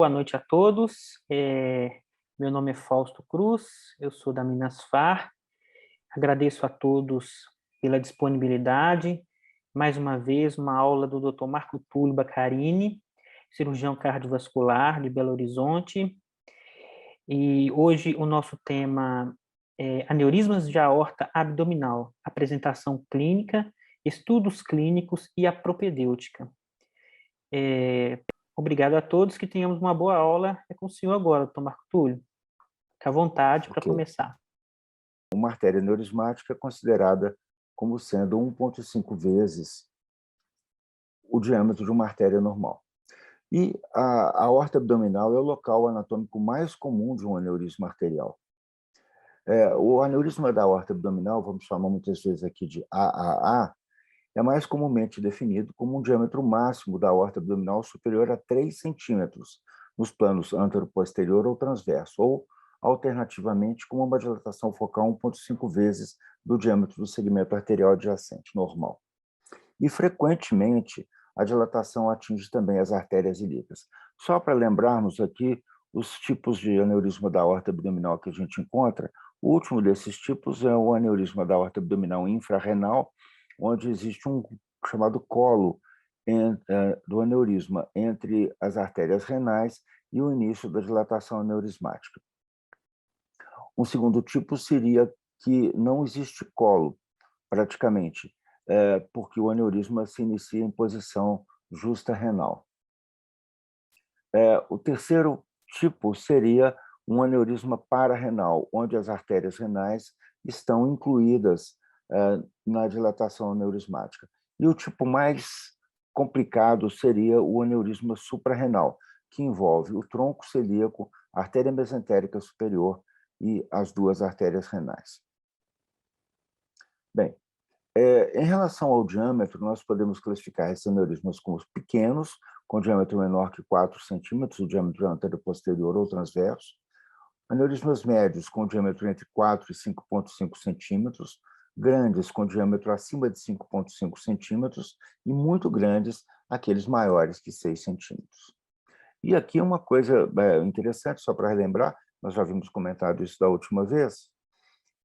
Boa noite a todos. Meu nome é Fausto Cruz, eu sou da Minasfar. Agradeço a todos pela disponibilidade. Mais uma vez, uma aula do Dr. Marco Túlio Baccarini, cirurgião cardiovascular de Belo Horizonte. E hoje o nosso tema é aneurismas de aorta abdominal, apresentação clínica, estudos clínicos e a propedêutica. Obrigado a todos, que tenhamos uma boa aula. É com o senhor agora, doutor Marco Túlio. Fique à vontade para começar. Uma artéria aneurismática é considerada como sendo 1,5 vezes o diâmetro de uma artéria normal. E a aorta abdominal é o local anatômico mais comum de um aneurisma arterial. O aneurisma da aorta abdominal, vamos chamar muitas vezes aqui de AAA, é mais comumente definido como um diâmetro máximo da aorta abdominal superior a 3 centímetros, nos planos antero-posterior ou transverso, ou, alternativamente, com uma dilatação focal 1,5 vezes do diâmetro do segmento arterial adjacente, normal. E, frequentemente, a dilatação atinge também as artérias ilíacas. Só para lembrarmos aqui os tipos de aneurisma da aorta abdominal que a gente encontra, o último desses tipos é o aneurisma da aorta abdominal infrarrenal, onde existe um chamado colo do aneurisma entre as artérias renais e o início da dilatação aneurismática. Um segundo tipo seria que não existe colo, praticamente, porque o aneurisma se inicia em posição justa renal. O terceiro tipo seria um aneurisma pararenal, onde as artérias renais estão incluídas na dilatação aneurismática. E o tipo mais complicado seria o aneurisma suprarrenal, que envolve o tronco celíaco, a artéria mesentérica superior e as duas artérias renais. Bem, em relação ao diâmetro, nós podemos classificar esses aneurismas como os pequenos, com diâmetro menor que 4 centímetros, o diâmetro antero-posterior ou transverso, aneurismas médios com diâmetro entre 4 e 5,5 centímetros, grandes com diâmetro acima de 5,5 centímetros e muito grandes, aqueles maiores que 6 centímetros. E aqui uma coisa interessante, só para relembrar, nós já havíamos comentado isso da última vez,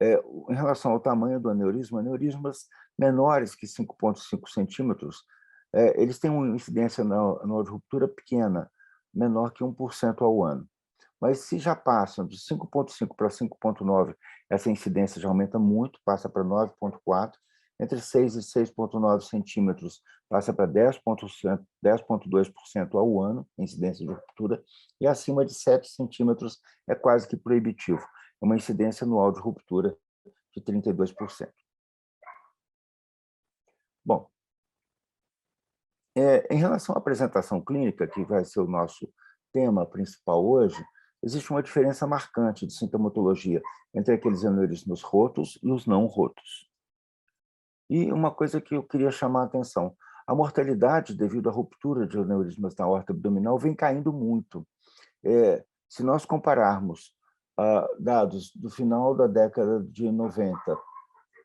em relação ao tamanho do aneurisma, aneurismas menores que 5,5 centímetros, eles têm uma incidência anual de ruptura pequena, menor que 1% ao ano. Mas se já passam de 5,5 para 5,9, essa incidência já aumenta muito, passa para 9,4, entre 6 e 6,9 centímetros, passa para 10,2% ao ano, incidência de ruptura, e acima de 7 centímetros é quase que proibitivo, é uma incidência anual de ruptura de 32%. Bom, em relação à apresentação clínica, que vai ser o nosso tema principal hoje, existe uma diferença marcante de sintomatologia entre aqueles aneurismas rotos e os não rotos. E uma coisa que eu queria chamar a atenção, a mortalidade devido à ruptura de aneurismas da aorta abdominal vem caindo muito. Se nós compararmos dados do final da década de 90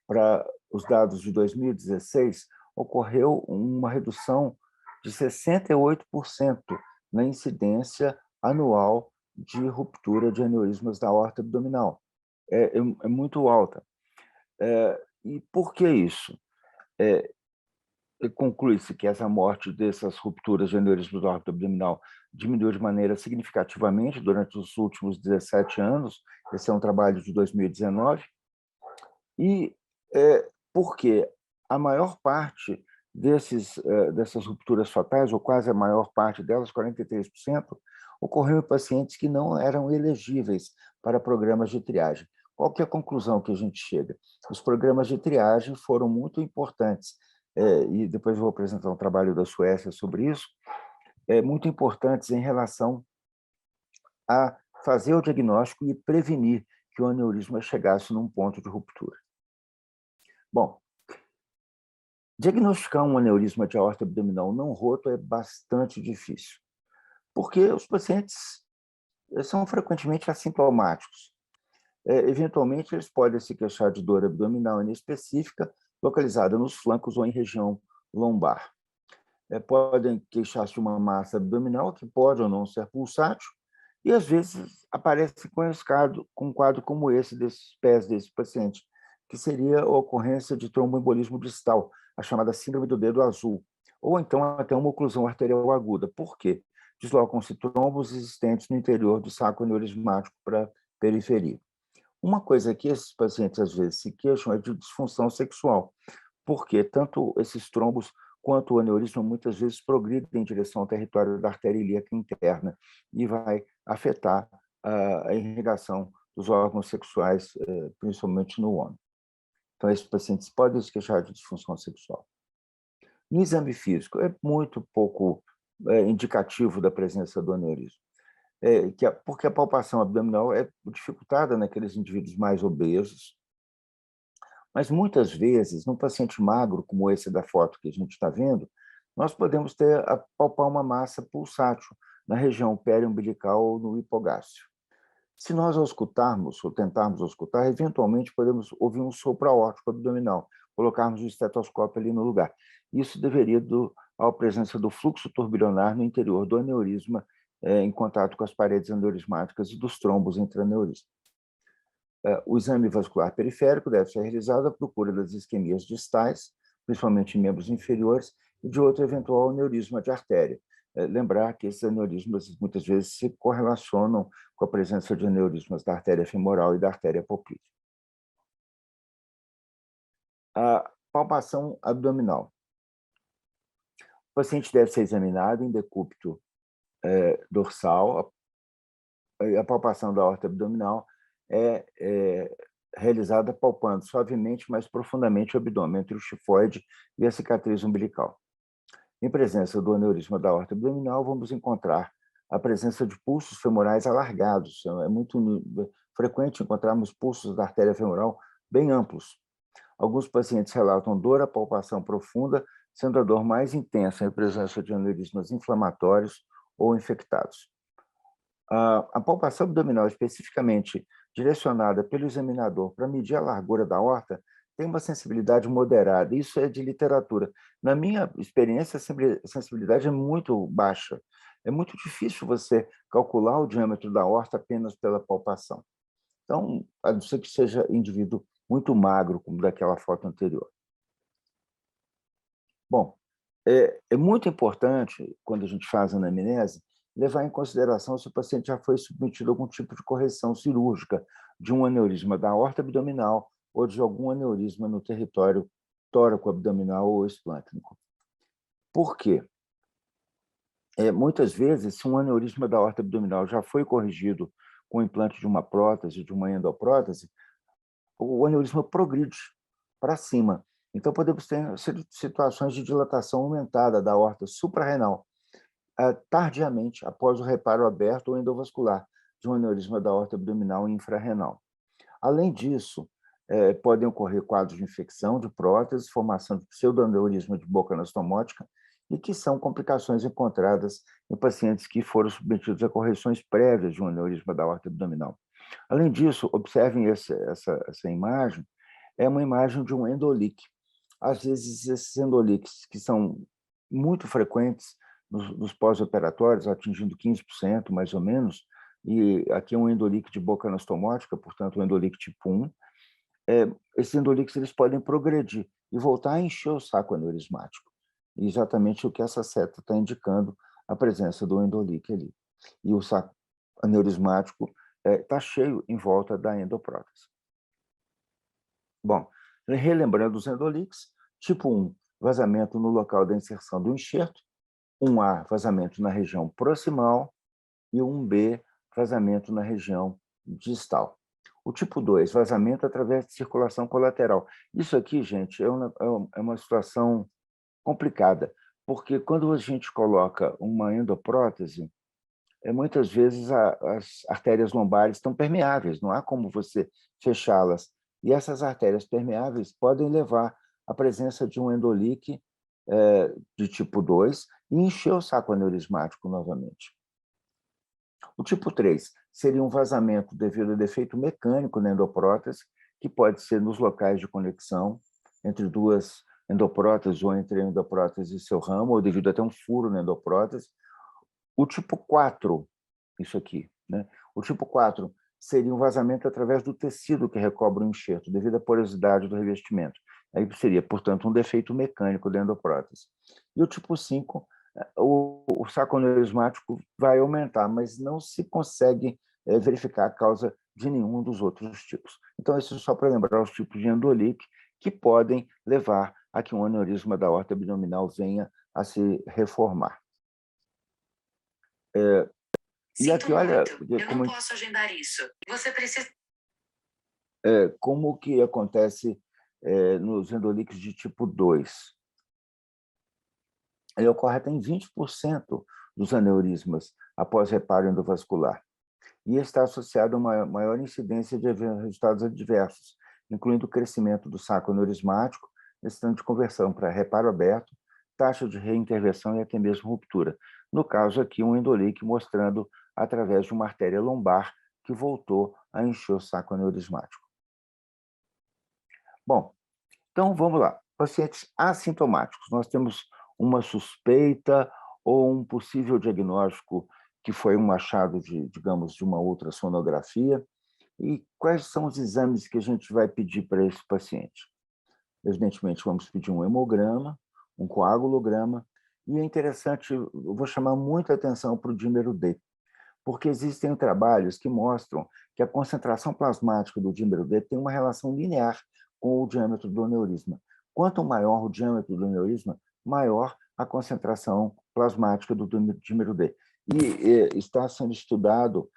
para os dados de 2016, ocorreu uma redução de 68% na incidência anual de ruptura de aneurismas da aorta abdominal. É muito alta. E por que isso? Conclui-se que essa morte dessas rupturas de aneurismas da aorta abdominal diminuiu de maneira significativamente durante os últimos 17 anos. Esse é um trabalho de 2019. E porque a maior parte dessas rupturas fatais, ou quase a maior parte delas, 43%, ocorreu em pacientes que não eram elegíveis para programas de triagem. Qual que é a conclusão que a gente chega? Os programas de triagem foram muito importantes, e depois eu vou apresentar um trabalho da Suécia sobre isso, muito importantes em relação a fazer o diagnóstico e prevenir que o aneurisma chegasse num ponto de ruptura. Bom, diagnosticar um aneurisma de aorta abdominal não roto é bastante difícil, porque os pacientes são frequentemente assintomáticos. Eventualmente, eles podem se queixar de dor abdominal inespecífica, localizada nos flancos ou em região lombar. podem queixar-se de uma massa abdominal, que pode ou não ser pulsátil, e às vezes aparece com um quadro como esse, desses pés desse paciente, que seria a ocorrência de tromboembolismo distal, a chamada síndrome do dedo azul, ou então até uma oclusão arterial aguda. Por quê? Deslocam-se trombos existentes no interior do saco aneurismático para a periferia. Uma coisa que esses pacientes às vezes se queixam é de disfunção sexual, porque tanto esses trombos quanto o aneurisma muitas vezes progridem em direção ao território da artéria ilíaca interna e vai afetar a irrigação dos órgãos sexuais, principalmente no homem. Então, esses pacientes podem se queixar de disfunção sexual. No exame físico, é muito pouco indicativo da presença do aneurisma, porque a palpação abdominal é dificultada naqueles indivíduos mais obesos, mas muitas vezes, num paciente magro, como esse da foto que a gente está vendo, nós podemos palpar uma massa pulsátil na região periumbilical ou no hipogástrio. Se nós auscultarmos, ou tentarmos auscultar, eventualmente podemos ouvir um sopro aórtico abdominal, colocarmos o estetoscópio ali no lugar. Isso devido à presença do fluxo turbilionar no interior do aneurisma, em contato com as paredes aneurismáticas e dos trombos intraaneurismas. O exame vascular periférico deve ser realizado à procura das isquemias distais, principalmente em membros inferiores, e de outro eventual aneurisma de artéria. Lembrar que esses aneurismas muitas vezes se correlacionam com a presença de aneurismas da artéria femoral e da artéria poplítea. A palpação abdominal. O paciente deve ser examinado em decúbito dorsal. A palpação da aorta abdominal é realizada palpando suavemente, mas profundamente o abdômen, entre o chifoide e a cicatriz umbilical. Em presença do aneurisma da aorta abdominal, vamos encontrar a presença de pulsos femorais alargados. É muito frequente encontrarmos pulsos da artéria femoral bem amplos. Alguns pacientes relatam dor à palpação profunda, sendo a dor mais intensa em presença de aneurismas inflamatórios ou infectados. A palpação abdominal, especificamente direcionada pelo examinador para medir a largura da aorta, tem uma sensibilidade moderada. Isso é de literatura. Na minha experiência, a sensibilidade é muito baixa. É muito difícil você calcular o diâmetro da aorta apenas pela palpação. Então, a não ser que seja indivíduo muito magro, como daquela foto anterior. Bom, é muito importante, quando a gente faz a anamnese, levar em consideração se o paciente já foi submetido a algum tipo de correção cirúrgica de um aneurisma da aorta abdominal ou de algum aneurisma no território tóraco-abdominal ou esplâncnico. Por quê? Muitas vezes, se um aneurisma da aorta abdominal já foi corrigido com o implante de uma prótese, de uma endoprótese, o aneurisma progride para cima. Então, podemos ter situações de dilatação aumentada da aorta suprarrenal, tardiamente, após o reparo aberto ou endovascular de um aneurisma da aorta abdominal e infrarrenal. Além disso, podem ocorrer quadros de infecção de prótese, formação de pseudoaneurisma de boca anastomótica, e que são complicações encontradas em pacientes que foram submetidos a correções prévias de um aneurisma da aorta abdominal. Além disso, observem essa imagem, é uma imagem de um endolique. Às vezes, esses endoliques, que são muito frequentes nos pós-operatórios, atingindo 15%, mais ou menos, e aqui é um endolique de boca anastomótica, portanto, um endolique tipo 1, esses endoliques eles podem progredir e voltar a encher o saco aneurismático. E exatamente o que essa seta está indicando, a presença do endolique ali. E o saco aneurismático está cheio em volta da endoprótese. Bom, relembrando os endoliques, tipo 1, vazamento no local da inserção do enxerto, 1A, vazamento na região proximal, e 1B, vazamento na região distal. O tipo 2, vazamento através de circulação colateral. Isso aqui, gente, é uma situação complicada, porque quando a gente coloca uma endoprótese, muitas vezes as artérias lombares estão permeáveis, não há como você fechá-las. E essas artérias permeáveis podem levar à presença de um endolique de tipo 2 e encher o saco aneurismático novamente. O tipo 3 seria um vazamento devido a defeito mecânico na endoprótese, que pode ser nos locais de conexão entre duas endoprótese ou entre a endoprótese e seu ramo, ou devido até um furo na endoprótese. O tipo 4, isso aqui, né? O tipo 4 seria um vazamento através do tecido que recobre o enxerto, devido à porosidade do revestimento. Aí seria, portanto, um defeito mecânico da endoprótese. E o tipo 5, o saco aneurismático vai aumentar, mas não se consegue verificar a causa de nenhum dos outros tipos. Então, isso é só para lembrar os tipos de endolique que podem levar a que um aneurisma da aorta abdominal venha a se reformar. E aqui, olha, eu não posso agendar isso. Você precisa... como que acontece nos endolíquios de tipo 2. Ele ocorre até em 20% dos aneurismas após reparo endovascular e está associado a uma maior incidência de resultados adversos, incluindo o crescimento do saco aneurismático, necessitando de conversão para reparo aberto, taxa de reintervenção e até mesmo ruptura. No caso aqui, um endolíquio mostrando através de uma artéria lombar que voltou a encher o saco aneurismático. Bom, então vamos lá. Pacientes assintomáticos. Nós temos uma suspeita ou um possível diagnóstico que foi um achado digamos, de uma ultrassonografia. E quais são os exames que a gente vai pedir para esse paciente? Evidentemente, vamos pedir um hemograma, um coagulograma, e é interessante, eu vou chamar muita atenção para o dímero D, porque existem trabalhos que mostram que a concentração plasmática do dímero D tem uma relação linear com o diâmetro do aneurisma. Quanto maior o diâmetro do aneurisma, maior a concentração plasmática do dímero D. E está sendo estudado,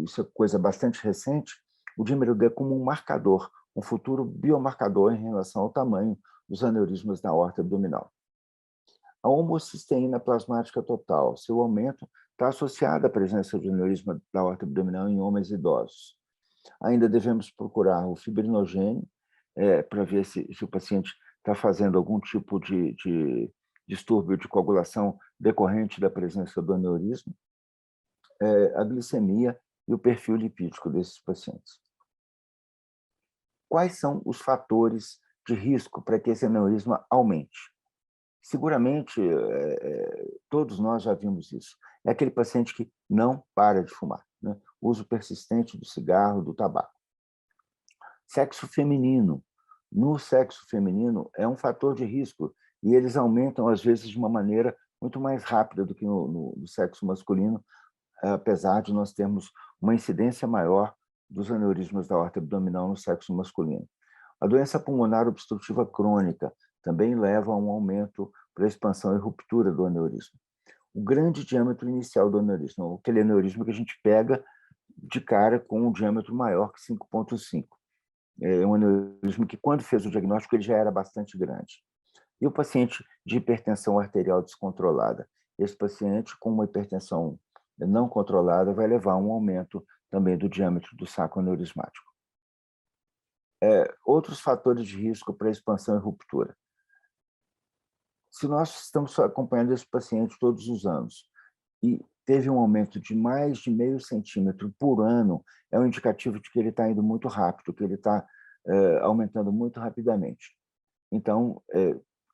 isso é coisa bastante recente, o dímero D como um marcador, um futuro biomarcador em relação ao tamanho dos aneurismas da aorta abdominal. A homocisteína plasmática total, seu aumento está associado à presença de aneurisma da aorta abdominal em homens idosos. Ainda devemos procurar o fibrinogênio para ver se o paciente está fazendo algum tipo de distúrbio de coagulação decorrente da presença do aneurisma, a glicemia e o perfil lipídico desses pacientes. Quais são os fatores de risco para que esse aneurisma aumente? Seguramente, todos nós já vimos isso. É aquele paciente que não para de fumar, né? Uso persistente do cigarro, do tabaco. Sexo feminino. No sexo feminino, é um fator de risco e eles aumentam, às vezes, de uma maneira muito mais rápida do que no sexo masculino, apesar de nós termos uma incidência maior dos aneurismas da aorta abdominal no sexo masculino. A doença pulmonar obstrutiva crônica também leva a um aumento para a expansão e ruptura do aneurisma. O grande diâmetro inicial do aneurisma, aquele aneurisma que a gente pega de cara com um diâmetro maior que 5,5. É um aneurisma que, quando fez o diagnóstico, ele já era bastante grande. E o paciente de hipertensão arterial descontrolada? Esse paciente com uma hipertensão não controlada vai levar a um aumento também do diâmetro do saco aneurismático. Outros fatores de risco para expansão e ruptura. Se nós estamos acompanhando esse paciente todos os anos e teve um aumento de mais de 0,5 centímetro por ano, é um indicativo de que ele está indo muito rápido, que ele está aumentando muito rapidamente. Então,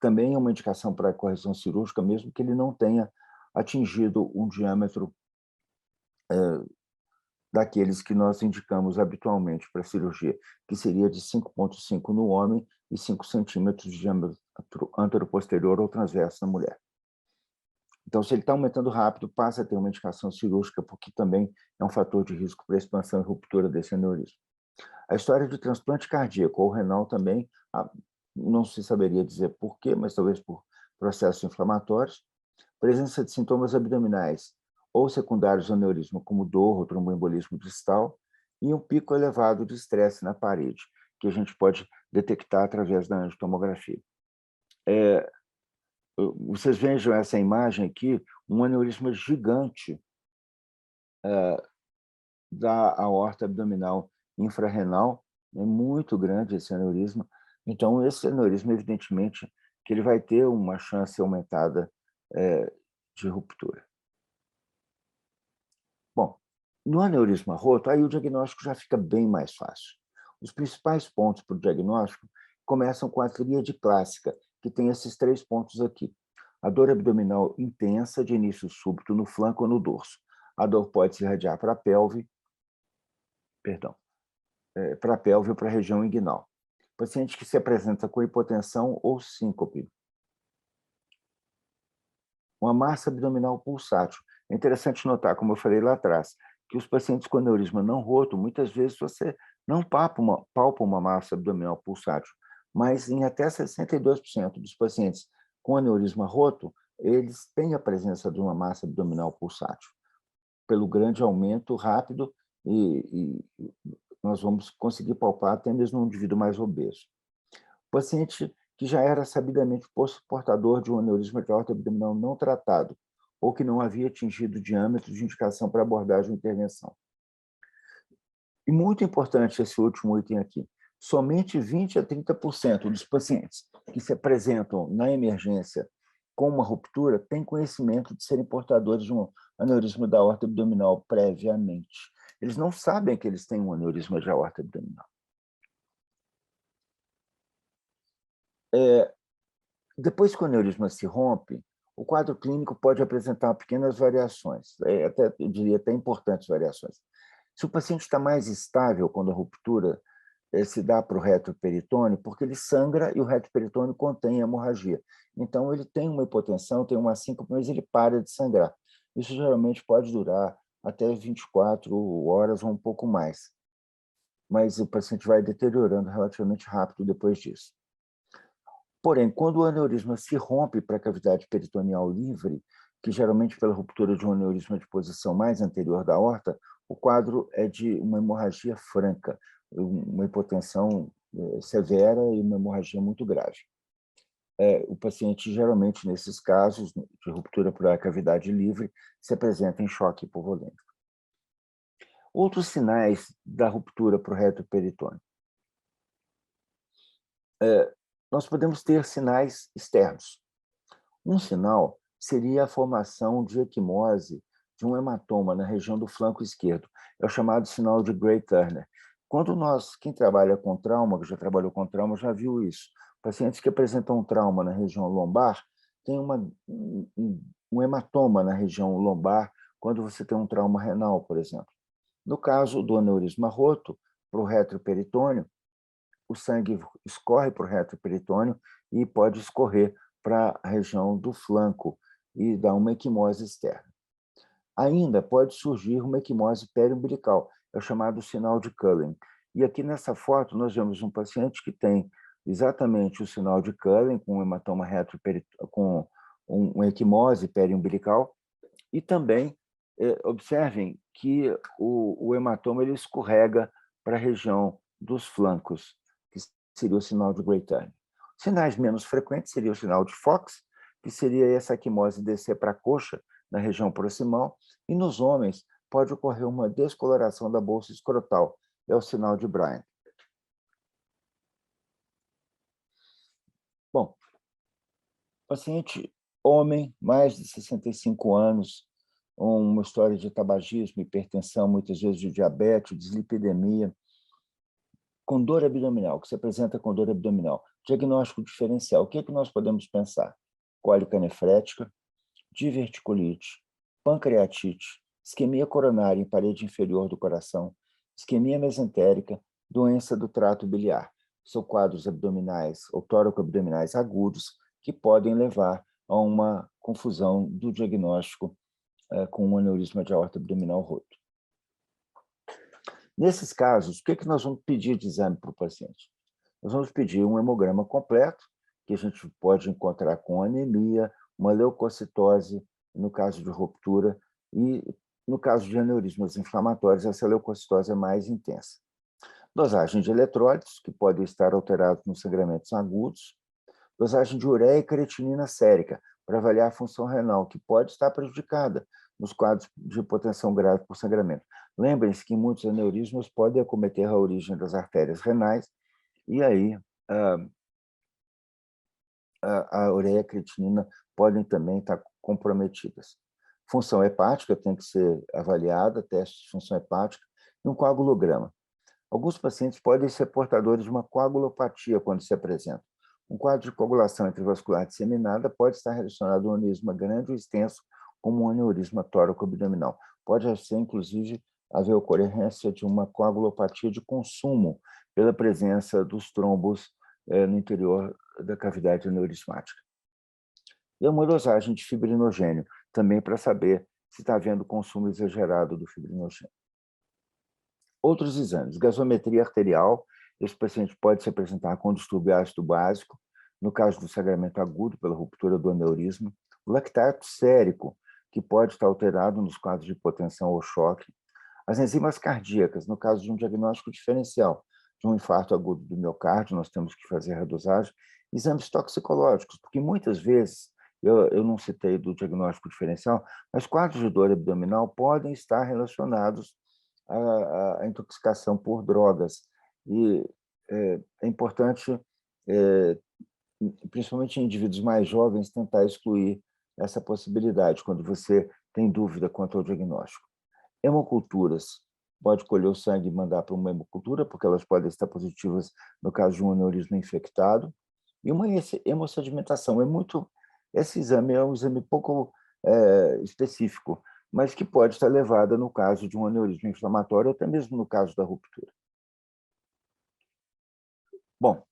também é uma indicação para a correção cirúrgica, mesmo que ele não tenha atingido um diâmetro daqueles que nós indicamos habitualmente para a cirurgia, que seria de 5,5 no homem e 5 centímetros de diâmetro anteroposterior ou transverso na mulher. Então, se ele está aumentando rápido, passa a ter uma indicação cirúrgica, porque também é um fator de risco para a expansão e ruptura desse aneurisma. A história de transplante cardíaco ou renal também, não se saberia dizer por quê, mas talvez por processos inflamatórios. Presença de sintomas abdominais ou secundários ao aneurisma, como dor ou tromboembolismo distal, e um pico elevado de estresse na parede, que a gente pode detectar através da angiotomografia. Vocês vejam essa imagem aqui, um aneurisma gigante da aorta abdominal infrarrenal, é muito grande esse aneurisma. Então, esse aneurisma, evidentemente, que ele vai ter uma chance aumentada de ruptura. Bom, no aneurisma roto, aí o diagnóstico já fica bem mais fácil. Os principais pontos para o diagnóstico começam com a tríade clássica, que tem esses 3 pontos aqui. A dor abdominal intensa, de início súbito no flanco ou no dorso. A dor pode se irradiar para a pelve, para a pelve ou para a região inguinal. Paciente que se apresenta com hipotensão ou síncope. Uma massa abdominal pulsátil. É interessante notar, como eu falei lá atrás, que os pacientes com aneurisma não roto, muitas vezes você não palpa uma massa abdominal pulsátil, mas em até 62% dos pacientes com aneurisma roto, eles têm a presença de uma massa abdominal pulsátil, pelo grande aumento rápido, e nós vamos conseguir palpar até mesmo um indivíduo mais obeso. O paciente que já era sabidamente portador de um aneurisma de aorta abdominal não tratado, ou que não havia atingido o diâmetro de indicação para abordagem ou intervenção. E muito importante esse último item aqui, somente 20% a 30% dos pacientes que se apresentam na emergência com uma ruptura têm conhecimento de serem portadores de um aneurisma da aorta abdominal previamente. Eles não sabem que eles têm um aneurisma de aorta abdominal. Depois que o aneurisma se rompe, o quadro clínico pode apresentar pequenas variações, eu diria até importantes variações. Se o paciente está mais estável quando a ruptura se dá para o reto peritônio, porque ele sangra e o reto peritônio contém hemorragia. Então, ele tem uma hipotensão, tem uma síncope, mas ele para de sangrar. Isso geralmente pode durar até 24 horas ou um pouco mais. Mas o paciente vai deteriorando relativamente rápido depois disso. Porém, quando o aneurisma se rompe para a cavidade peritoneal livre, que geralmente pela ruptura de um aneurisma de posição mais anterior da aorta, o quadro é de uma hemorragia franca, uma hipotensão severa e uma hemorragia muito grave. O paciente, geralmente, nesses casos de ruptura para a cavidade livre, se apresenta em choque hipovolêmico. Outros sinais da ruptura para o reto peritônio. Nós podemos ter sinais externos. Um sinal seria a formação de equimose de um hematoma na região do flanco esquerdo. É o chamado sinal de Gray-Turner. Quem trabalha com trauma, que já trabalhou com trauma, já viu isso. Pacientes que apresentam um trauma na região lombar têm um hematoma na região lombar quando você tem um trauma renal, por exemplo. No caso do aneurisma roto, para o retroperitônio, o sangue escorre para o retroperitônio e pode escorrer para a região do flanco e dar uma equimose externa. Ainda pode surgir uma equimose periumbilical, é o chamado sinal de Cullen. E aqui nessa foto nós vemos um paciente que tem exatamente o sinal de Cullen, com um hematoma com uma equimose periumbilical, e também observem que o hematoma ele escorrega para a região dos flancos, que seria o sinal de Gray-Turner. Sinais menos frequentes seria o sinal de Fox, que seria essa equimose descer para a coxa, na região proximal, e nos homens pode ocorrer uma descoloração da bolsa escrotal, é o sinal de Bryant. Bom, paciente homem, mais de 65 anos, uma história de tabagismo, hipertensão, muitas vezes de diabetes, dislipidemia, com dor abdominal, que se apresenta com dor abdominal. Diagnóstico diferencial, o que nós podemos pensar? Cólica nefrética, diverticulite, pancreatite, isquemia coronária em parede inferior do coração, isquemia mesentérica, doença do trato biliar. São quadros abdominais ou tóraco-abdominais agudos que podem levar a uma confusão do diagnóstico com um aneurisma de aorta abdominal roto. Nesses casos, o que nós vamos pedir de exame para o paciente? Nós vamos pedir um hemograma completo, que a gente pode encontrar com anemia, uma leucocitose, no caso de ruptura, e no caso de aneurismas inflamatórios, essa leucocitose é mais intensa. Dosagem de eletrólitos, que podem estar alterados nos sangramentos agudos, dosagem de ureia e creatinina sérica, para avaliar a função renal, que pode estar prejudicada nos quadros de hipotensão grave por sangramento. Lembrem-se que muitos aneurismas podem acometer a origem das artérias renais, e aí a ureia e a creatinina podem também estar comprometidas. Função hepática tem que ser avaliada, teste de função hepática, e um coagulograma. Alguns pacientes podem ser portadores de uma coagulopatia quando se apresentam. Um quadro de coagulação intravascular disseminada pode estar relacionado a um aneurisma grande ou extenso, como um aneurisma tóraco-abdominal. Pode ser, inclusive, haver ocorrência de uma coagulopatia de consumo pela presença dos trombos no interior da cavidade aneurismática. E uma dosagem de fibrinogênio, também para saber se está havendo consumo exagerado do fibrinogênio. Outros exames, gasometria arterial, esse paciente pode se apresentar com distúrbio ácido básico, no caso do sangramento agudo pela ruptura do aneurisma, o lactato sérico, que pode estar alterado nos quadros de hipotensão ou choque, as enzimas cardíacas, no caso de um diagnóstico diferencial, de um infarto agudo do miocárdio, nós temos que fazer a dosagem, exames toxicológicos, porque muitas vezes, eu não citei do diagnóstico diferencial, mas quadros de dor abdominal podem estar relacionados à intoxicação por drogas. E é importante, principalmente em indivíduos mais jovens, tentar excluir essa possibilidade quando você tem dúvida quanto ao diagnóstico. Hemoculturas, pode colher o sangue e mandar para uma hemocultura, porque elas podem estar positivas no caso de um aneurisma infectado. E uma hemossedimentação. Esse exame é um exame pouco específico, mas que pode estar levada no caso de um aneurisma inflamatório, ou até mesmo no caso da ruptura. Bom,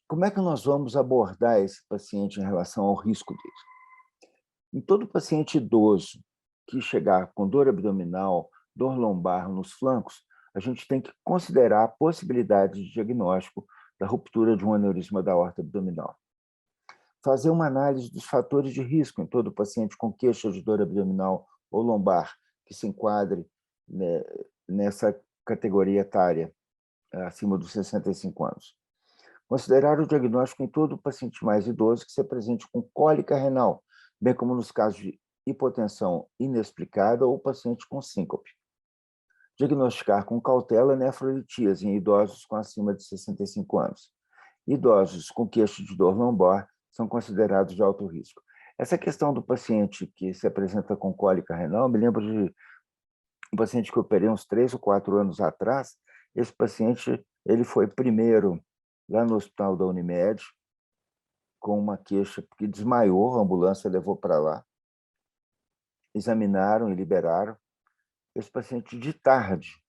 como é que nós vamos abordar esse paciente em relação ao risco dele? Em todo paciente idoso que chegar com dor abdominal, dor lombar nos flancos, a gente tem que considerar a possibilidade de diagnóstico da ruptura de um aneurisma da aorta abdominal. Fazer uma análise dos fatores de risco em todo paciente com queixa de dor abdominal ou lombar que se enquadre nessa categoria etária, acima dos 65 anos. Considerar o diagnóstico em todo paciente mais idoso que se apresente com cólica renal, bem como nos casos de hipotensão inexplicada ou paciente com síncope. Diagnosticar com cautela nefrolitíase em idosos com acima de 65 anos. Idosos com queixa de dor lombar são considerados de alto risco. Essa questão do paciente que se apresenta com cólica renal, me lembro de um paciente que eu operei uns 3 ou 4 anos atrás. Esse paciente ele foi primeiro lá no hospital da Unimed, com uma queixa que desmaiou, a ambulância levou para lá, examinaram e liberaram. Esse paciente, de tarde,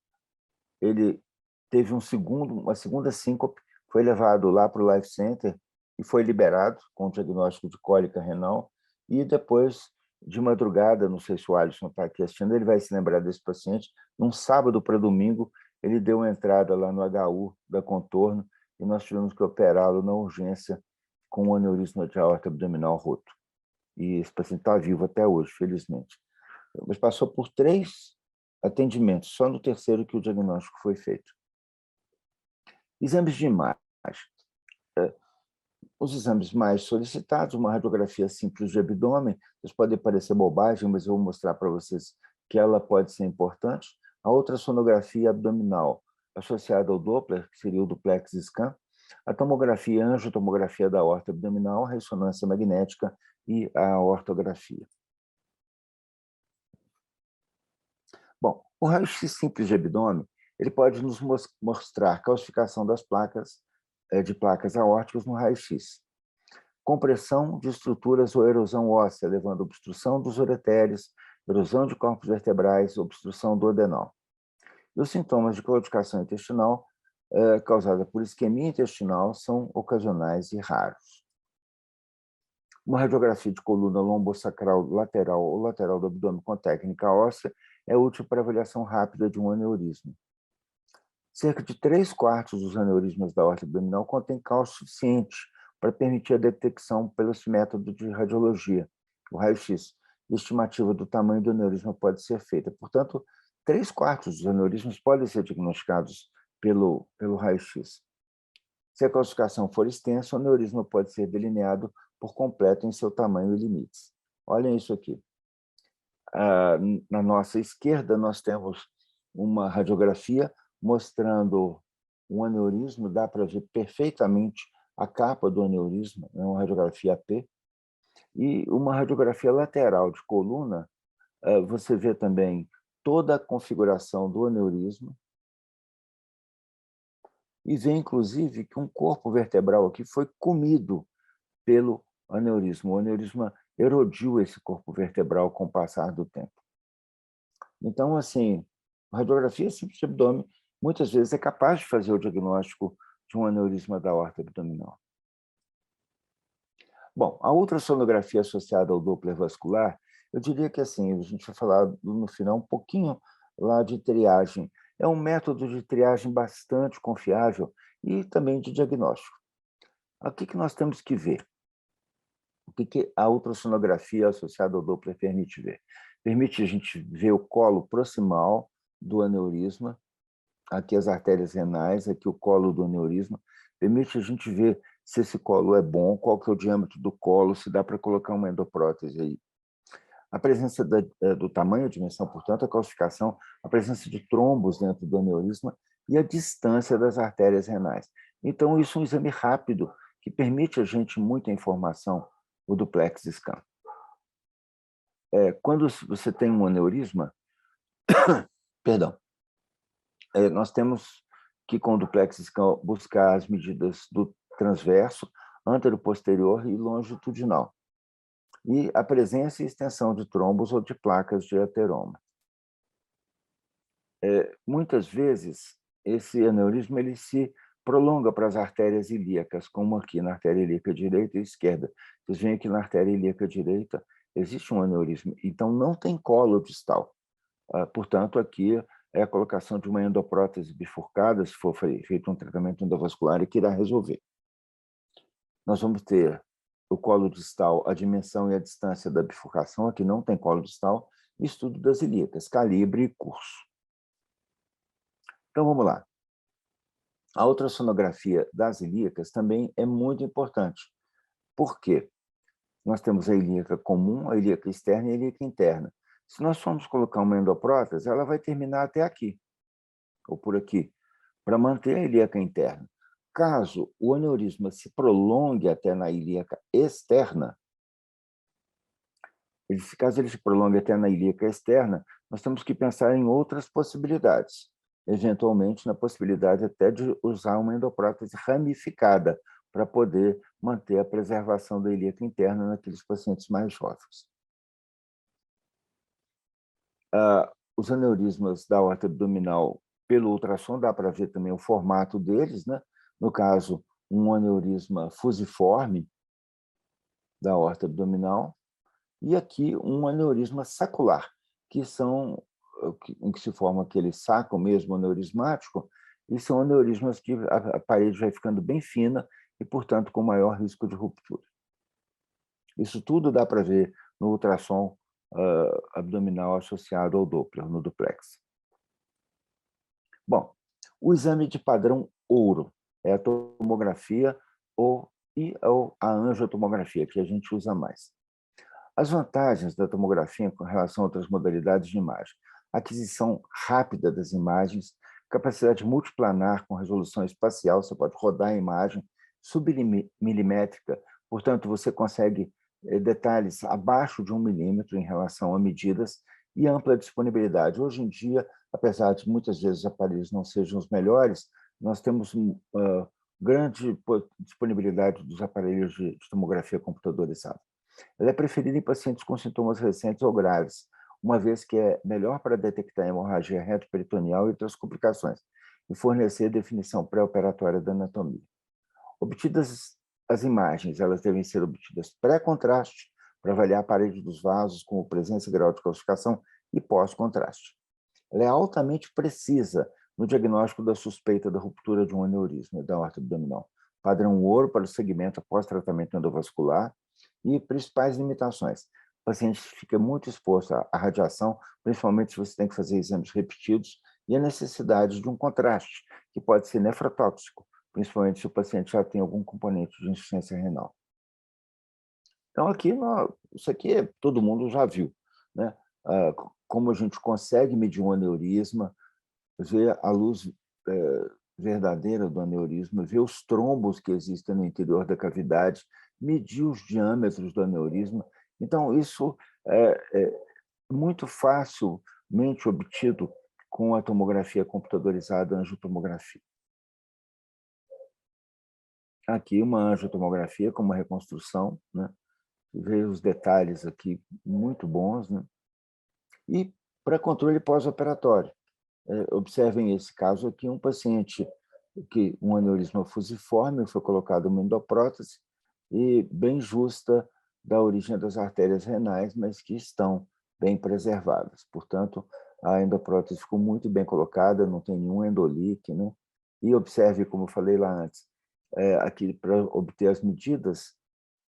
ele teve uma segunda síncope, foi levado lá para o Life Center e foi liberado com o diagnóstico de cólica renal. E depois, de madrugada, não sei se o Alisson está aqui assistindo, ele vai se lembrar desse paciente, num sábado para domingo, ele deu uma entrada lá no HU da Contorno e nós tivemos que operá-lo na urgência com um aneurisma de aorta abdominal roto. E esse paciente está vivo até hoje, felizmente. Mas passou por 3 atendimentos, só no terceiro que o diagnóstico foi feito. Exames de imagem. Os exames mais solicitados, uma radiografia simples de abdômen, vocês podem parecer bobagem, mas eu vou mostrar para vocês que ela pode ser importante. A ultrassonografia abdominal, associada ao Doppler, que seria o duplex scan, a tomografia, a angiotomografia da aorta abdominal, a ressonância magnética e a ortografia. Bom, o raio-x simples de abdômen ele pode nos mostrar calcificação das placas, de placas aórticas no raio-x, compressão de estruturas ou erosão óssea, levando a obstrução dos uretérios, erosão de corpos vertebrais, obstrução do adenal. E os sintomas de claudicação intestinal causada por isquemia intestinal são ocasionais e raros. Uma radiografia de coluna lombosacral lateral ou lateral do abdômen com técnica óssea é útil para avaliação rápida de um aneurisma. Cerca de 3/4 dos aneurismas da aorta abdominal contêm cálcio suficiente para permitir a detecção pelo método de radiologia, o raio-x. A estimativa do tamanho do aneurisma pode ser feita. Portanto, 3/4 dos aneurismas podem ser diagnosticados pelo raio-x. Se a calcificação for extensa, o aneurisma pode ser delineado por completo em seu tamanho e limites. Olhem isso aqui. Na nossa esquerda, nós temos uma radiografia mostrando um aneurisma, dá para ver perfeitamente a capa do aneurisma, é uma radiografia AP, e uma radiografia lateral de coluna, você vê também toda a configuração do aneurisma, e vê, inclusive, que um corpo vertebral aqui foi comido pelo aneurisma. O aneurisma erodiu esse corpo vertebral com o passar do tempo. Então, assim, a radiografia simples de abdômen, muitas vezes, é capaz de fazer o diagnóstico de um aneurisma da aorta abdominal. Bom, a ultrassonografia associada ao Doppler vascular, eu diria que, assim, a gente vai falar no final um pouquinho lá de triagem. É um método de triagem bastante confiável e também de diagnóstico. O que nós temos que ver? O que a ultrassonografia associada ao Doppler permite ver? Permite a gente ver o colo proximal do aneurisma, aqui as artérias renais, aqui o colo do aneurisma, permite a gente ver se esse colo é bom, qual que é o diâmetro do colo, se dá para colocar uma endoprótese aí. A presença do tamanho, a dimensão, portanto, a calcificação, a presença de trombos dentro do aneurisma e a distância das artérias renais. Então, isso é um exame rápido que permite a gente muita informação, o duplex scan. Quando você tem um aneurisma, perdão, nós temos que, com o duplex scan, buscar as medidas do transverso, antero-posterior e longitudinal, e a presença e extensão de trombos ou de placas de ateroma. Muitas vezes, esse aneurisma ele se prolonga para as artérias ilíacas, como aqui na artéria ilíaca direita e esquerda. Vocês veem que na artéria ilíaca direita existe um aneurisma, então não tem colo distal. Portanto, aqui é a colocação de uma endoprótese bifurcada, se for feito um tratamento endovascular, e que irá resolver. Nós vamos ter o colo distal, a dimensão e a distância da bifurcação, aqui não tem colo distal, e estudo das ilíacas, calibre e curso. Então, vamos lá. A ultrassonografia das ilíacas também é muito importante. Por quê? Nós temos a ilíaca comum, a ilíaca externa e a ilíaca interna. Se nós formos colocar uma endoprótese, ela vai terminar até aqui, ou por aqui, para manter a ilíaca interna. Caso o aneurisma se prolongue até na ilíaca externa, caso ele se prolongue até na ilíaca externa, nós temos que pensar em outras possibilidades, eventualmente na possibilidade até de usar uma endoprótese ramificada para poder manter a preservação da ilíaca interna naqueles pacientes mais jovens. Os aneurismas da aorta abdominal, pelo ultrassom, dá para ver também o formato deles, né? No caso, um aneurisma fusiforme da aorta abdominal, e aqui um aneurisma sacular, que são em que se forma aquele saco mesmo aneurismático, e são aneurismas que a parede vai ficando bem fina e, portanto, com maior risco de ruptura. Isso tudo dá para ver no ultrassom abdominal associado ao Doppler, no duplex. Bom, o exame de padrão ouro é a tomografia ou a angiotomografia, que a gente usa mais. As vantagens da tomografia com relação a outras modalidades de imagem: aquisição rápida das imagens, capacidade multiplanar com resolução espacial, você pode rodar a imagem, submilimétrica, portanto, você consegue detalhes abaixo de 1 milímetro em relação a medidas, e ampla disponibilidade. Hoje em dia, apesar de muitas vezes os aparelhos não sejam os melhores, nós temos grande disponibilidade dos aparelhos de tomografia computadorizada. Ela é preferida em pacientes com sintomas recentes ou graves, uma vez que é melhor para detectar hemorragia retroperitoneal e outras complicações, e fornecer definição pré-operatória da anatomia. Obtidas as imagens, elas devem ser obtidas pré-contraste, para avaliar a parede dos vasos com presença e grau de calcificação, e pós-contraste. Ela é altamente precisa no diagnóstico da suspeita da ruptura de um aneurisma da aorta abdominal. Padrão ouro para o segmento após tratamento endovascular. E principais limitações: o paciente fica muito exposto à radiação, principalmente se você tem que fazer exames repetidos, e a necessidade de um contraste, que pode ser nefrotóxico, principalmente se o paciente já tem algum componente de insuficiência renal. Então, aqui, isso aqui todo mundo já viu, né? Como a gente consegue medir um aneurisma, ver a luz verdadeira do aneurisma, ver os trombos que existem no interior da cavidade, medir os diâmetros do aneurisma. Então, isso é muito facilmente obtido com a tomografia computadorizada, a angiotomografia. aqui uma angiotomografia com uma reconstrução, né? Veio os detalhes aqui muito bons, né? E para controle pós-operatório. Observem esse caso aqui, um paciente que um aneurisma fusiforme, foi colocado uma endoprótese e bem justa da origem das artérias renais, mas que estão bem preservadas. Portanto, a endoprótese ficou muito bem colocada, não tem nenhum endolique, né? E observe, como eu falei lá antes, aqui para obter as medidas,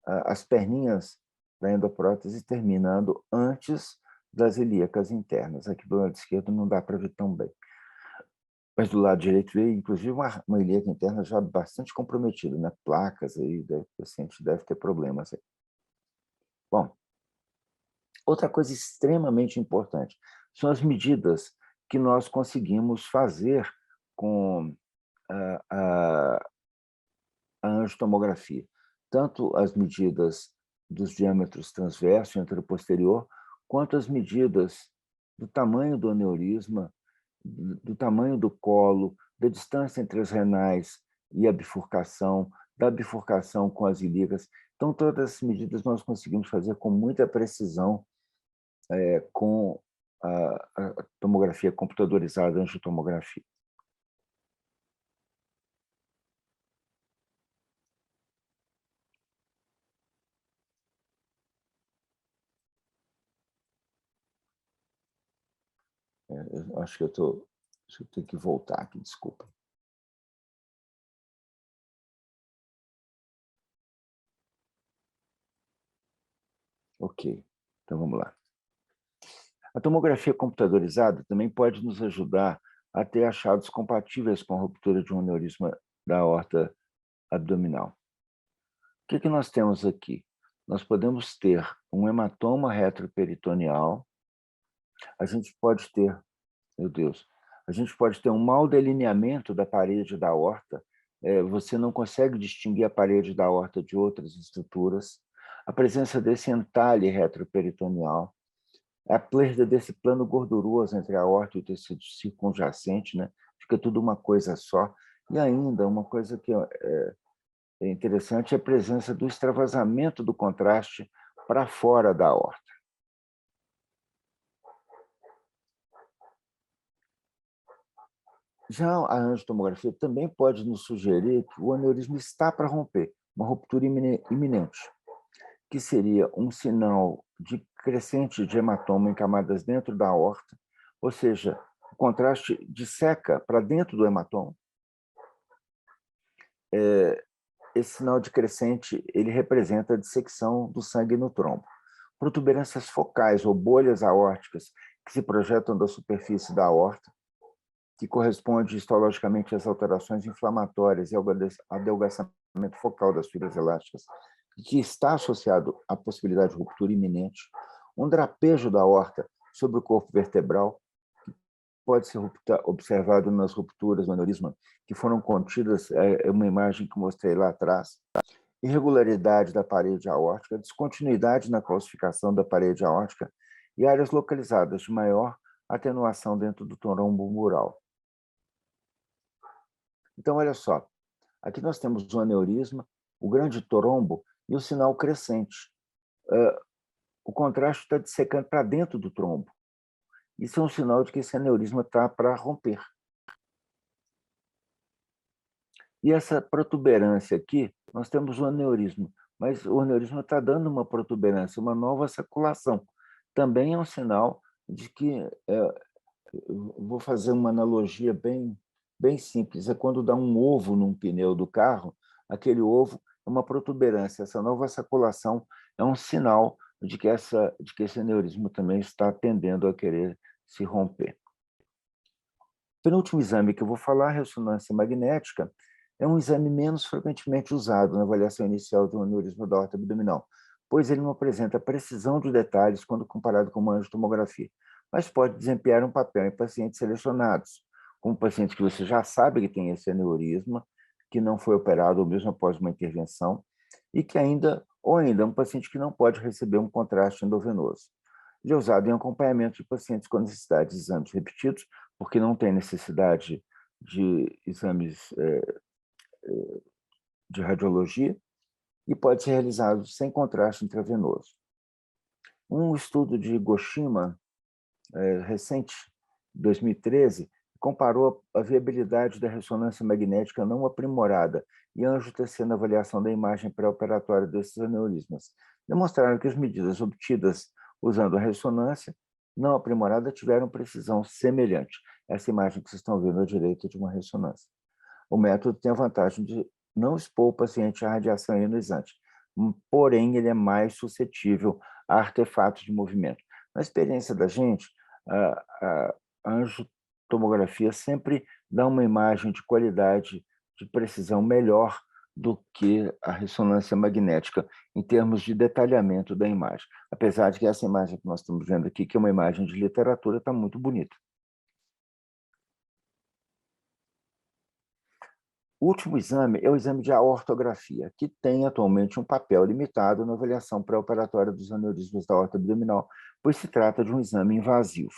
as perninhas da endoprótese terminando antes das ilíacas internas. Aqui do lado esquerdo não dá para ver tão bem. Mas do lado direito veio, inclusive, uma ilíaca interna já bastante comprometida, né? Placas aí, o paciente deve ter problemas aí. Bom, outra coisa extremamente importante são as medidas que nós conseguimos fazer com a angiotomografia. Tanto as medidas dos diâmetros transverso e anteroposterior, quanto as medidas do tamanho do aneurisma, do tamanho do colo, da distância entre as renais e a bifurcação, da bifurcação com as ilíacas. Então, todas essas medidas nós conseguimos fazer com muita precisão com a tomografia computadorizada, a angiotomografia. Eu acho que eu tenho que voltar aqui, desculpa. Ok, então vamos lá. A tomografia computadorizada também pode nos ajudar a ter achados compatíveis com a ruptura de um aneurisma da aorta abdominal. O que nós temos aqui? Nós podemos ter um hematoma retroperitoneal, a gente pode ter, meu Deus, a gente pode ter um mau delineamento da parede da aorta, você não consegue distinguir a parede da aorta de outras estruturas, a presença desse entalhe retroperitoneal, a perda desse plano gorduroso entre a aorta e o tecido circunjacente, né? Fica tudo uma coisa só. E ainda, uma coisa que é interessante é a presença do extravasamento do contraste para fora da aorta. Já a angiotomografia também pode nos sugerir que o aneurisma está para romper, uma ruptura iminente, que seria um sinal de crescente de hematoma em camadas dentro da aorta, ou seja, o contraste disseca para dentro do hematoma. Esse sinal de crescente ele representa a dissecção do sangue no trombo. Protuberâncias focais ou bolhas aórticas que se projetam da superfície da aorta, que corresponde histologicamente às alterações inflamatórias e ao adelgaçamento focal das fibras elásticas, que está associado à possibilidade de ruptura iminente, um drapejo da aorta sobre o corpo vertebral, que pode ser observado nas rupturas do aneurisma que foram contidas, é uma imagem que mostrei lá atrás, irregularidade da parede aórtica, descontinuidade na calcificação da parede aórtica e áreas localizadas de maior atenuação dentro do trombo mural. Então, olha só, aqui nós temos o aneurisma, o grande trombo e o sinal crescente. O contraste está dissecando para dentro do trombo. Isso é um sinal de que esse aneurisma está para romper. E essa protuberância aqui, nós temos o aneurisma, mas o aneurisma está dando uma protuberância, uma nova saculação. Também é um sinal de que, vou fazer uma analogia bem simples, é quando dá um ovo num pneu do carro, aquele ovo é uma protuberância, essa nova saculação é um sinal de que esse aneurisma também está tendendo a querer se romper. O penúltimo exame que eu vou falar, a ressonância magnética, é um exame menos frequentemente usado na avaliação inicial de um aneurisma da aorta abdominal, pois ele não apresenta precisão de detalhes quando comparado com uma angiotomografia, mas pode desempenhar um papel em pacientes selecionados, como pacientes que você já sabe que tem esse aneurisma, que não foi operado ou mesmo após uma intervenção, e que ainda um paciente que não pode receber um contraste endovenoso. Ele é usado em acompanhamento de pacientes com necessidade de exames repetidos, porque não tem necessidade de exames de radiologia e pode ser realizado sem contraste intravenoso. Um estudo de Goshima, recente, 2013, comparou a viabilidade da ressonância magnética não aprimorada e anjo-TC na avaliação da imagem pré-operatória desses aneurismas. Demonstraram que as medidas obtidas usando a ressonância não aprimorada tiveram precisão semelhante. Essa imagem que vocês estão vendo à direita de uma ressonância. O método tem a vantagem de não expor o paciente à radiação ionizante, porém ele é mais suscetível a artefatos de movimento. Na experiência da gente, a angiotomografia sempre dá uma imagem de qualidade, de precisão melhor do que a ressonância magnética em termos de detalhamento da imagem. Apesar de que essa imagem que nós estamos vendo aqui, que é uma imagem de literatura, está muito bonita. O último exame é o exame de aortografia, que tem atualmente um papel limitado na avaliação pré-operatória dos aneurismas da aorta abdominal, pois se trata de um exame invasivo.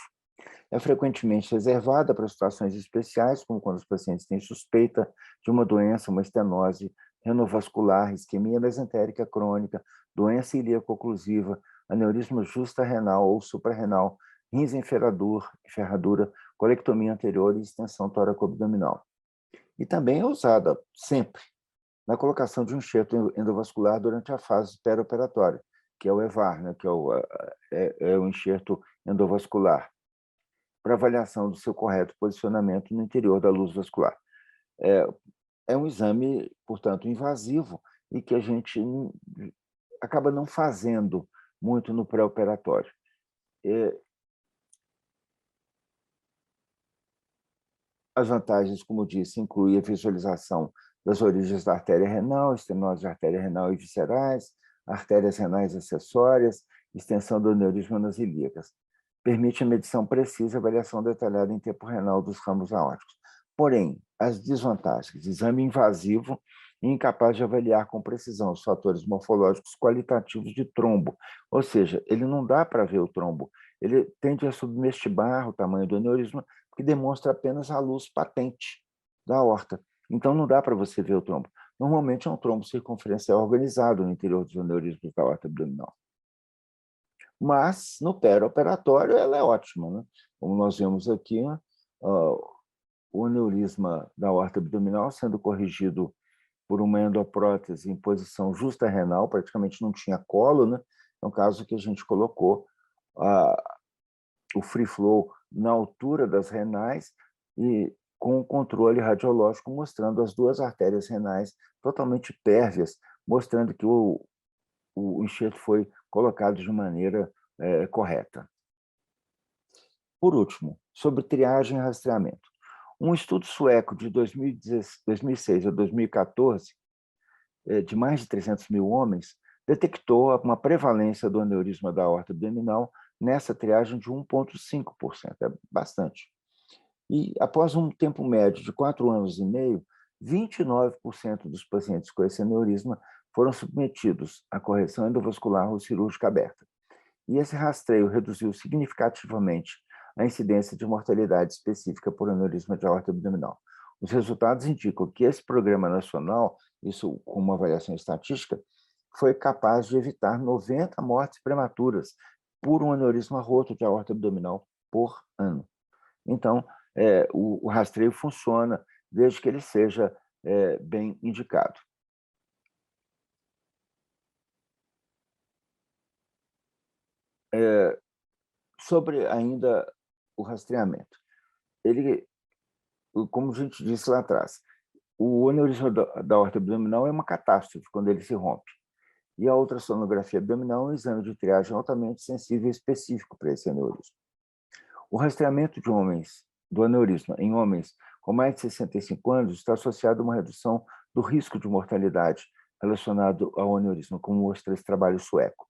É frequentemente reservada para situações especiais, como quando os pacientes têm suspeita de uma doença, uma estenose renovascular, isquemia mesentérica crônica, doença ilíaco-oclusiva, aneurisma justa-renal ou suprarrenal, rins em ferradura, colectomia anterior e extensão tóraco-abdominal. E também é usada sempre na colocação de um enxerto endovascular durante a fase perioperatória, que é o EVAR, né, que é o enxerto endovascular, para avaliação do seu correto posicionamento no interior da luz vascular. É um exame, portanto, invasivo e que a gente acaba não fazendo muito no pré-operatório. As vantagens, como disse, incluem a visualização das origens da artéria renal, estenose de artéria renal e viscerais, artérias renais acessórias, extensão do aneurisma nas ilíacas. Permite a medição precisa e avaliação detalhada em tempo renal dos ramos aórticos. Porém, as desvantagens: exame invasivo e incapaz de avaliar com precisão os fatores morfológicos qualitativos de trombo, ou seja, ele não dá para ver o trombo, ele tende a subestibar o tamanho do aneurisma, que demonstra apenas a luz patente da aorta. Então, não dá para você ver o trombo. Normalmente, é um trombo circunferencial organizado no interior dos aneurismos da aorta abdominal. Mas, no perioperatório, ela é ótima, né? Como nós vemos aqui, o aneurisma da aorta abdominal sendo corrigido por uma endoprótese em posição justa renal, praticamente não tinha colo, né? É um caso que a gente colocou o free flow na altura das renais e com o controle radiológico mostrando as duas artérias renais totalmente pérvias, mostrando que o enxerto foi colocado de maneira correta. Por último, sobre triagem e rastreamento. Um estudo sueco de 2006 a 2014, de mais de 300 mil homens, detectou uma prevalência do aneurisma da aorta abdominal nessa triagem de 1,5%, é bastante. E, após um tempo médio de 4 anos e meio, 29% dos pacientes com esse aneurisma foram submetidos à correção endovascular ou cirúrgica aberta. E esse rastreio reduziu significativamente a incidência de mortalidade específica por aneurisma de aorta abdominal. Os resultados indicam que esse programa nacional, isso com uma avaliação estatística, foi capaz de evitar 90 mortes prematuras por um aneurisma roto de aorta abdominal por ano. Então, o rastreio funciona desde que ele seja bem indicado. Sobre ainda o rastreamento. Ele, como a gente disse lá atrás, o aneurisma da aorta abdominal é uma catástrofe quando ele se rompe. E a ultrassonografia abdominal é um exame de triagem altamente sensível e específico para esse aneurisma. O rastreamento do aneurisma em homens com mais de 65 anos está associado a uma redução do risco de mortalidade relacionado ao aneurisma, como mostra esse trabalho sueco.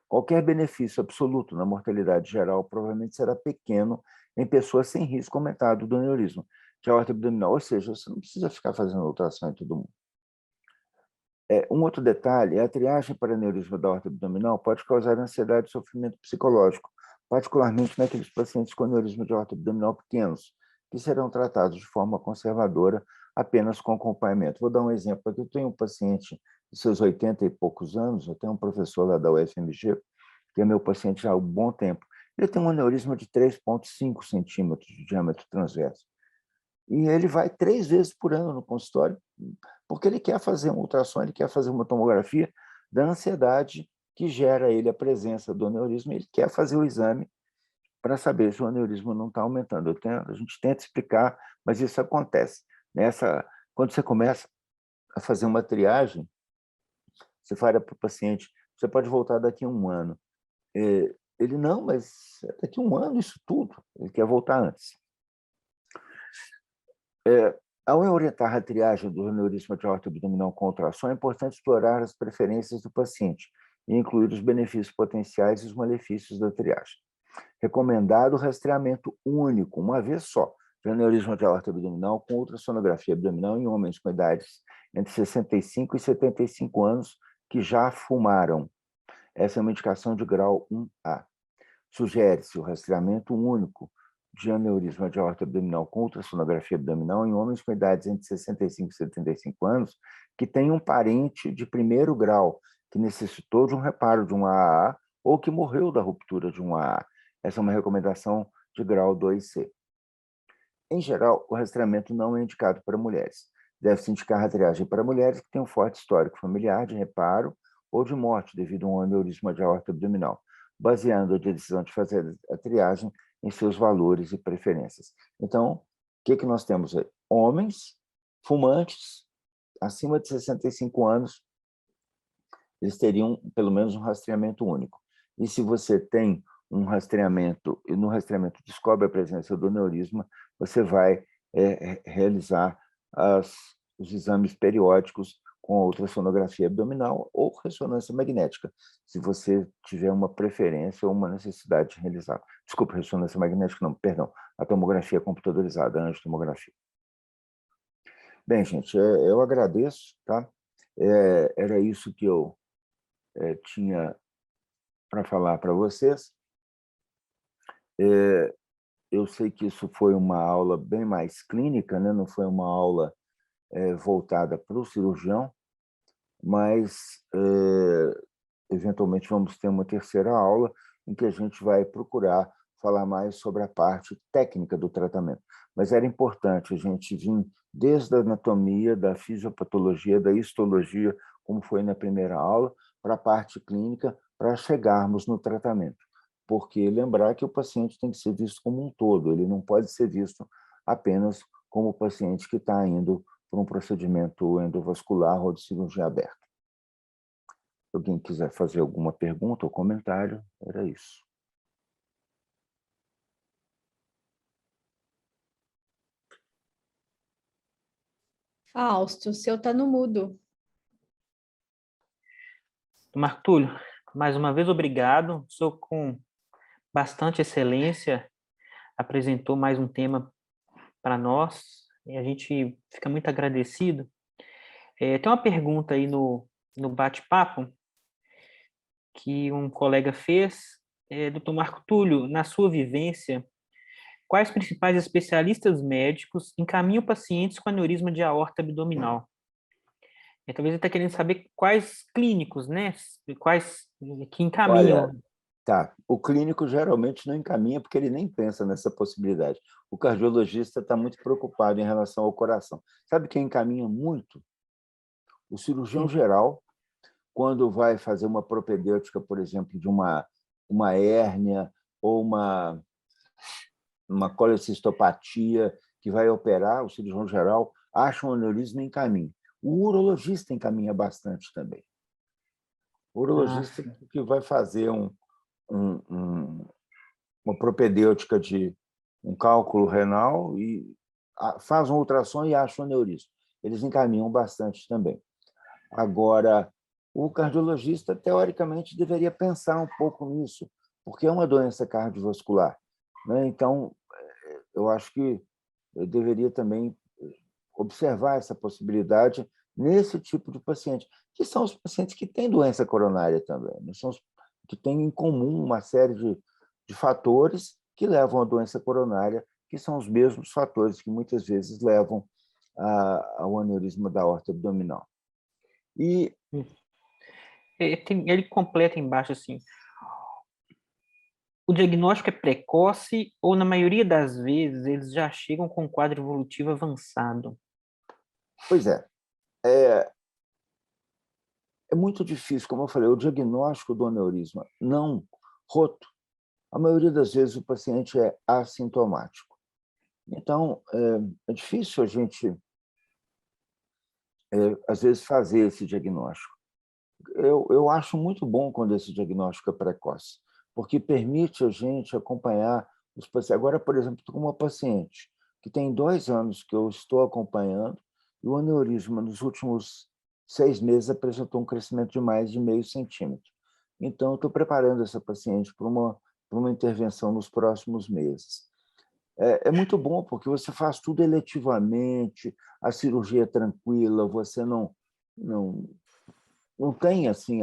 Qualquer benefício absoluto na mortalidade geral provavelmente será pequeno em pessoas sem risco aumentado do aneurisma de aorta abdominal, ou seja, você não precisa ficar fazendo ultrassom em todo mundo. Um outro detalhe, a triagem para aneurisma da aorta abdominal pode causar ansiedade e sofrimento psicológico, particularmente naqueles pacientes com aneurisma de aorta abdominal pequenos, que serão tratados de forma conservadora, apenas com acompanhamento. Vou dar um exemplo aqui. Eu tenho um paciente de seus 80 e poucos anos, eu tenho um professor lá da UFMG, que é meu paciente há um bom tempo. Ele tem um aneurisma de 3,5 centímetros de diâmetro transverso. E ele vai 3 vezes por ano no consultório, porque ele quer fazer um ultrassom, ele quer fazer uma tomografia da ansiedade que gera ele a presença do aneurisma, ele quer fazer o exame para saber se o aneurisma não está aumentando. A gente tenta explicar, mas isso acontece. Quando você começa a fazer uma triagem, você fala para o paciente, você pode voltar daqui a um ano. Ele, não, mas daqui a um ano isso tudo. Ele quer voltar antes. Ao orientar a triagem do aneurisma de aorta abdominal com ultrassom, é importante explorar as preferências do paciente e incluir os benefícios potenciais e os malefícios da triagem. Recomendado o rastreamento único, uma vez só, de aneurisma de aorta abdominal com ultrassonografia abdominal em homens com idades entre 65 e 75 anos que já fumaram. Essa é uma indicação de grau 1A. Sugere-se o rastreamento único de aneurisma de aorta abdominal com ultrassonografia abdominal em homens com idades entre 65 e 75 anos que têm um parente de primeiro grau que necessitou de um reparo de um AAA ou que morreu da ruptura de um AAA. Essa é uma recomendação de grau 2C. Em geral, o rastreamento não é indicado para mulheres. Deve-se indicar a triagem para mulheres que têm um forte histórico familiar de reparo ou de morte devido a um aneurisma de aorta abdominal, baseando a decisão de fazer a triagem em seus valores e preferências. Então, o que nós temos aí? Homens fumantes acima de 65 anos, eles teriam pelo menos um rastreamento único. E se você tem um rastreamento, e no rastreamento descobre a presença do aneurisma, você vai realizar os exames periódicos com ultrassonografia abdominal ou ressonância magnética, se você tiver uma preferência ou uma necessidade de realizar. Desculpa, ressonância magnética não, perdão, a tomografia computadorizada, a angiotomografia. Bem, gente, eu agradeço, tá? Era isso que eu tinha para falar para vocês. Eu sei que isso foi uma aula bem mais clínica, né? Não foi uma aula voltada para o cirurgião, mas eventualmente vamos ter uma terceira aula em que a gente vai procurar falar mais sobre a parte técnica do tratamento. Mas era importante a gente vir desde a anatomia, da fisiopatologia, da histologia, como foi na primeira aula, para a parte clínica, para chegarmos no tratamento. Porque lembrar que o paciente tem que ser visto como um todo, ele não pode ser visto apenas como o paciente que está indo para um procedimento endovascular ou de cirurgia aberta. Se alguém quiser fazer alguma pergunta ou comentário, era isso. Fausto, o seu está no mudo. Marco Túlio, mais uma vez, obrigado. O senhor, com bastante excelência, apresentou mais um tema para nós e a gente fica muito agradecido. Tem uma pergunta aí no bate-papo que um colega fez. Dr. Marco Túlio, na sua vivência, quais principais especialistas médicos encaminham pacientes com aneurisma de aorta abdominal? Talvez ele está querendo saber quais clínicos, né? Quais que encaminham. Olha, tá. O clínico geralmente não encaminha porque ele nem pensa nessa possibilidade. O cardiologista está muito preocupado em relação ao coração. Sabe quem encaminha muito? O cirurgião geral, quando vai fazer uma propedêutica, por exemplo, de uma hérnia ou uma colecistopatia que vai operar, o cirurgião geral acha um aneurisma e encaminha. O urologista encaminha bastante também. O urologista que vai fazer uma propedêutica de um cálculo renal e faz um ultrassom e acha um aneurisma. Eles encaminham bastante também. Agora, o cardiologista, teoricamente, deveria pensar um pouco nisso, porque é uma doença cardiovascular, né? Então, eu acho que eu deveria também observar essa possibilidade nesse tipo de paciente, que são os pacientes que têm doença coronária também, né? São os que têm em comum uma série de fatores que levam à doença coronária, que são os mesmos fatores que muitas vezes levam ao aneurisma da aorta abdominal. E Ele completa embaixo assim: o diagnóstico é precoce ou, na maioria das vezes, eles já chegam com um quadro evolutivo avançado? pois é muito difícil, como eu falei, o diagnóstico do aneurisma não roto, a maioria das vezes o paciente é assintomático. Então, é difícil a gente, às vezes, fazer esse diagnóstico. Eu acho muito bom quando esse diagnóstico é precoce, porque permite a gente acompanhar os pacientes. Agora, por exemplo, estou com uma paciente que tem 2 anos que eu estou acompanhando e o aneurisma nos últimos 6 meses apresentou um crescimento de mais de 0,5 centímetro. Então, eu estou preparando essa paciente para uma intervenção nos próximos meses. É muito bom, porque você faz tudo eletivamente, a cirurgia é tranquila, você não tem assim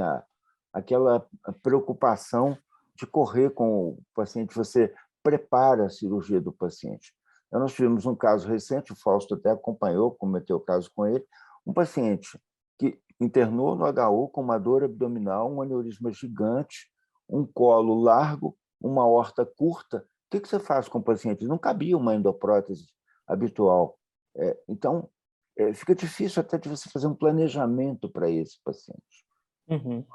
aquela preocupação de correr com o paciente, você prepara a cirurgia do paciente. Nós tivemos um caso recente, o Fausto até acompanhou, cometeu o caso com ele, um paciente que internou no HU com uma dor abdominal, um aneurisma gigante, um colo largo, uma aorta curta. O que você faz com o paciente? Não cabia uma endoprótese habitual. Então, fica difícil até de você fazer um planejamento para esse paciente. Uhum.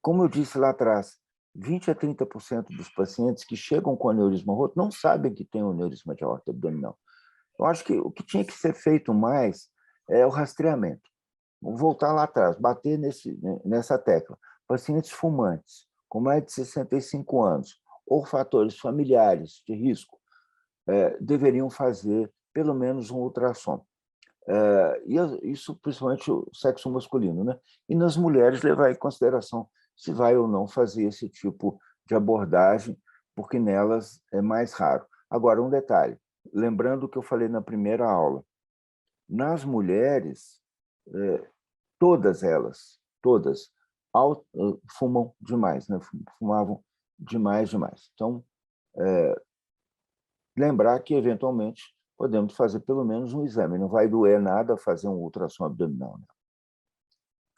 Como eu disse lá atrás, 20 a 30% dos pacientes que chegam com aneurisma roto não sabem que tem um aneurisma de aorta abdominal. Eu acho que o que tinha que ser feito mais é o rastreamento. Vou voltar lá atrás, bater nessa tecla. Pacientes fumantes, com mais de 65 anos, ou fatores familiares de risco, deveriam fazer pelo menos um ultrassom. E isso principalmente o sexo masculino, né? E nas mulheres levar em consideração se vai ou não fazer esse tipo de abordagem, porque nelas é mais raro. Agora, um detalhe, lembrando o que eu falei na primeira aula, nas mulheres, todas elas, todas, fumam demais, né? Fumavam demais. Então, lembrar que, eventualmente, podemos fazer pelo menos um exame. Não vai doer nada fazer um ultrassom abdominal, né?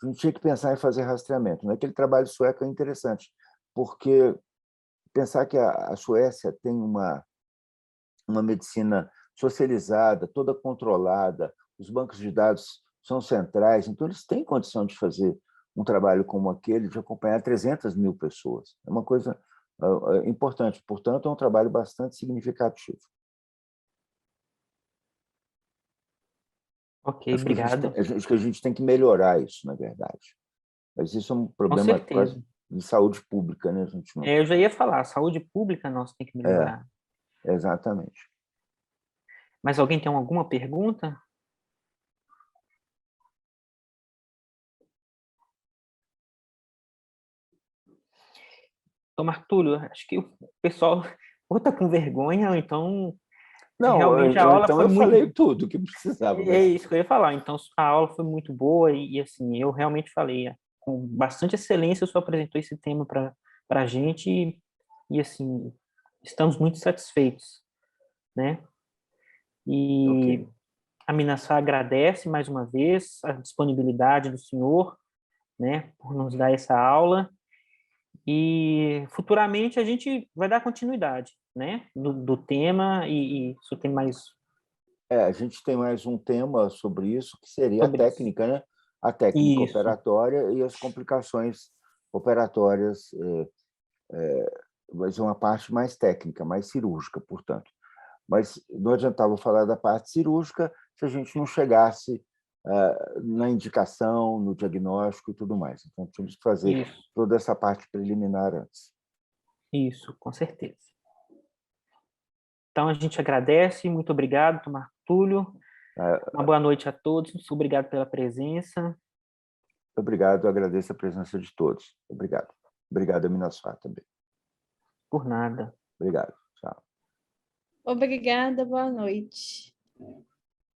A gente tinha que pensar em fazer rastreamento. Aquele trabalho sueco é interessante, porque pensar que a Suécia tem uma medicina socializada, toda controlada, os bancos de dados são centrais, então eles têm condição de fazer um trabalho como aquele, de acompanhar 300 mil pessoas. É uma coisa importante, portanto, é um trabalho bastante significativo. Ok, Acho que obrigado. a gente tem que melhorar isso, na verdade. Mas isso é um Com problema quase certeza. de saúde pública, né? A gente não... Eu já ia falar, a saúde pública nossa tem que melhorar. Exatamente. Mas alguém tem alguma pergunta? Então, Martúlio, acho que o pessoal ou está com vergonha, ou então Não, realmente a aula então foi eu muito... falei tudo que precisava, É mas isso que eu ia falar. Então, a aula foi muito boa e assim, eu realmente falei, com bastante excelência, o senhor apresentou esse tema para a gente e, assim, estamos muito satisfeitos, né? E ok. a Minassá agradece mais uma vez a disponibilidade do senhor, né, por nos dar essa aula e futuramente a gente vai dar continuidade, né, do tema e isso tem mais A gente tem mais um tema sobre isso, que seria a sobre isso. técnica, né? A técnica Isso, operatória e as complicações operatórias, vai ser uma parte mais técnica, mais cirúrgica, portanto. Mas não adiantava falar da parte cirúrgica se a gente não chegasse na indicação, no diagnóstico e tudo mais. Então, tínhamos que fazer isso, toda essa parte preliminar antes. isso, com certeza. Então a gente agradece, muito obrigado, Tomar Túlio. Uma boa noite a todos, obrigado pela presença. Obrigado, eu agradeço a presença de todos. Obrigado. Obrigado a Minosfá também. Por nada. Obrigado. Tchau. Obrigada, boa noite.